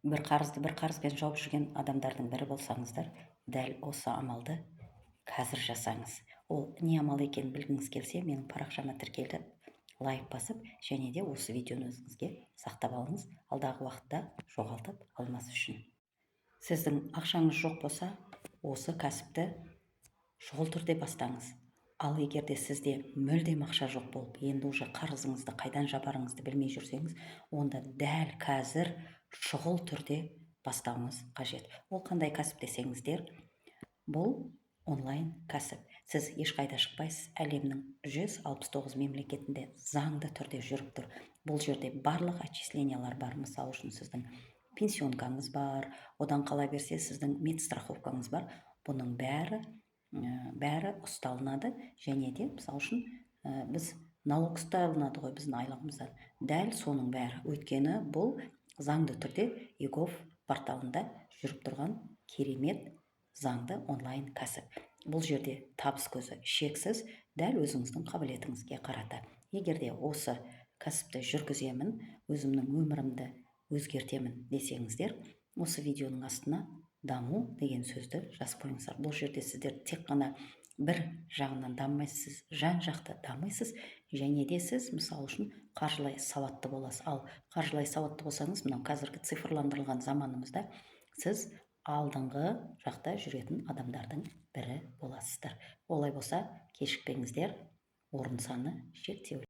бір қарызбен жауып жүрген адамдардың бірі болсаңыздар, дәл осы амалды қазір жасаңыз. Ол не амал екенін білгіңіз келсе, менің парақшама тіркеліп, лайк басып, және де осы видеоны өзіңізге сақтап алыңыз, алдағы уақытта жоғалтып алмас үшін. Сіздің ақшаңыз жоқ болса, осы кәсіпті шұғыл түрде бастаңыз. Ал егерде сізде мүлдем ақша жоқ болып, енді уже қарызыңызды қайдан жабарыңызды білмей жүрсеңіз, онда дәл қазір шұғыл түрде бастауыңыз қажет. Ол қандай кәсіп десеңіздер, бұл онлайн кәсіп. Сіз ешқайда шықпайсыз, әлемнің 169 мемлекетінде заңды түрде жүріп тұр. Бұл жерде барлық отчислениялар бар. Мысалы үшін сіздің пенсионкаңыз бар, одан қала берсе сіздің медстраховкаңыз бар. Бұның бәрі ұсталынады, және де мысалы үшін біз налог ұсталынады ғой біздің айлығымыздан. Дәл соның бәрі. Өйткені бұл заңды түрде егов порталында жүріп тұрған керемет заңды онлайн кәсіп. Бұл жерде табыс көзі шексіз, дәл өзіңіздің қабілетіңізге қарата. Егерде осы кәсіпті жүргіземін, өзімнің өмірімді өзгертемін десеңіздер, осы видеоның астына даму деген сөзді жазып қойыңыздар. Бұл жерде сіздер тек қана бір жағынан дамымайсыз, жан-жақты дамисыз, және де сіз мысалы үшін қаржылай сауатты боласыз. Ал қаржылай сауатты болсаңыз, мынау қазіргі цифрландырылған заманымызда сіз алдыңғы жақта жүретін адамдардың бірі боласыздар. Олай болса, кешікпеңіздер, орын саны шектеулі.